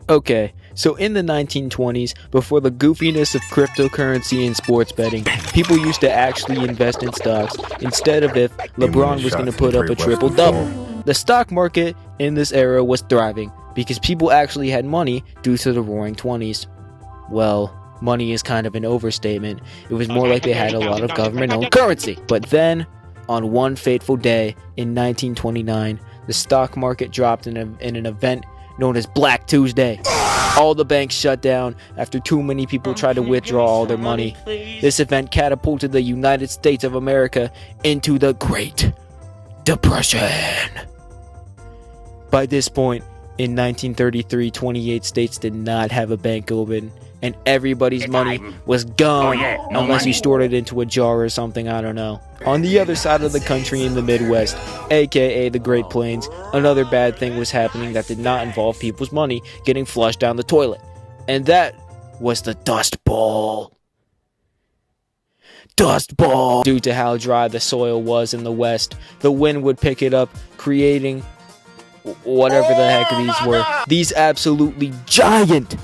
Okay, so in the 1920s, before the goofiness of cryptocurrency and sports betting, people used to actually invest in stocks instead of if LeBron was going to put up a triple-double. The stock market in this era was thriving because people actually had money due to the roaring 20s. Well, money is kind of an overstatement. It was more like they had a lot of government-owned currency. But then, on one fateful day in 1929, the stock market dropped in an event known as Black Tuesday. All the banks shut down after too many people tried to withdraw all their money. This event catapulted the United States of America into the Great Depression. By this point, in 1933, 28 states did not have a bank open, and everybody's money was gone unless you stored it into a jar or something, I don't know. On the other side of the country in the Midwest, aka the Great Plains, another bad thing was happening that did not involve people's money getting flushed down the toilet. And that was the Dust Bowl. Dust Bowl! Due to how dry the soil was in the West, the wind would pick it up, creating whatever the heck these were. These absolutely giant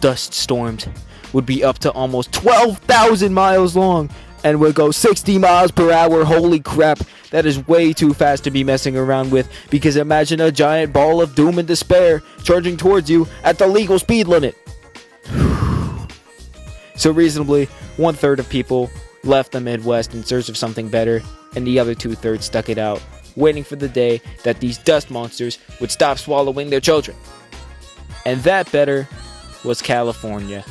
dust storms would be up to almost 12,000 miles long and would go 60 miles per hour. Holy crap, that is way too fast to be messing around with, because imagine a giant ball of doom and despair charging towards you at the legal speed limit. So reasonably, 1/3 of people left the Midwest in search of something better, and the other 2/3 stuck it out, waiting for the day that these dust monsters would stop swallowing their children. And that better was California.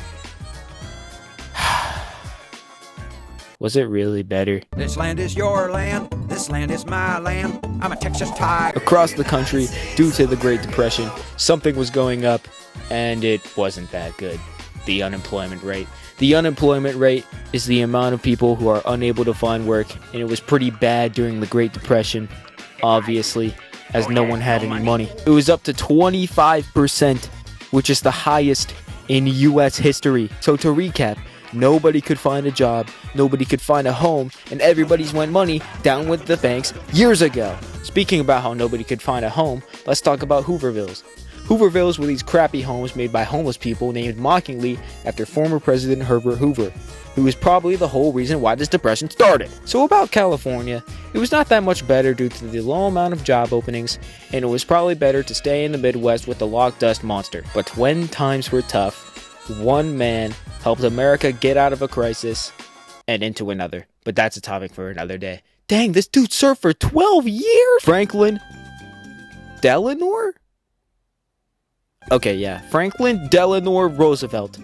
Was it really better? This land is your land, this land is my land, I'm a Texas tiger. Across the country, due to the Great Depression, something was going up, and it wasn't that good. The unemployment rate. The unemployment rate is the amount of people who are unable to find work, and it was pretty bad during the Great Depression, obviously, as no one had any money. It was up to 25%, which is the highest in US history. So to recap, nobody could find a job, nobody could find a home, and everybody's went money down with the banks years ago. Speaking about how nobody could find a home, let's talk about Hoovervilles. Hoovervilles were these crappy homes made by homeless people named mockingly after former President Herbert Hoover, who was probably the whole reason why this depression started. So about California, it was not that much better due to the low amount of job openings, and it was probably better to stay in the Midwest with the locked dust monster. But when times were tough, one man helped America get out of a crisis and into another. But that's a topic for another day. Dang, this dude served for 12 years? Franklin Delano? Okay, yeah, Franklin Delano Roosevelt,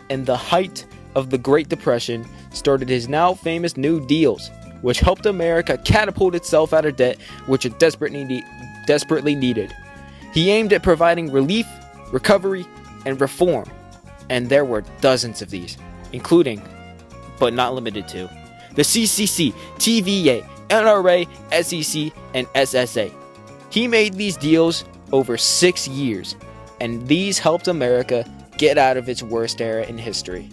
in the height of the Great Depression, started his now famous New Deals, which helped America catapult itself out of debt, which it desperately needed. He aimed at providing relief, recovery, and reform, and there were dozens of these, including, but not limited to, the CCC, TVA, NRA, SEC, and SSA. He made these deals over 6 years, and these helped America get out of its worst era in history.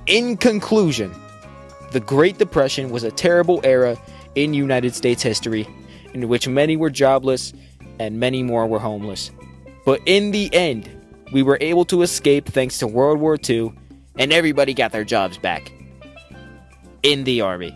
In conclusion, the Great Depression was a terrible era in United States history, in which many were jobless and many more were homeless. But in the end, we were able to escape thanks to World War II, and everybody got their jobs back. In the Army.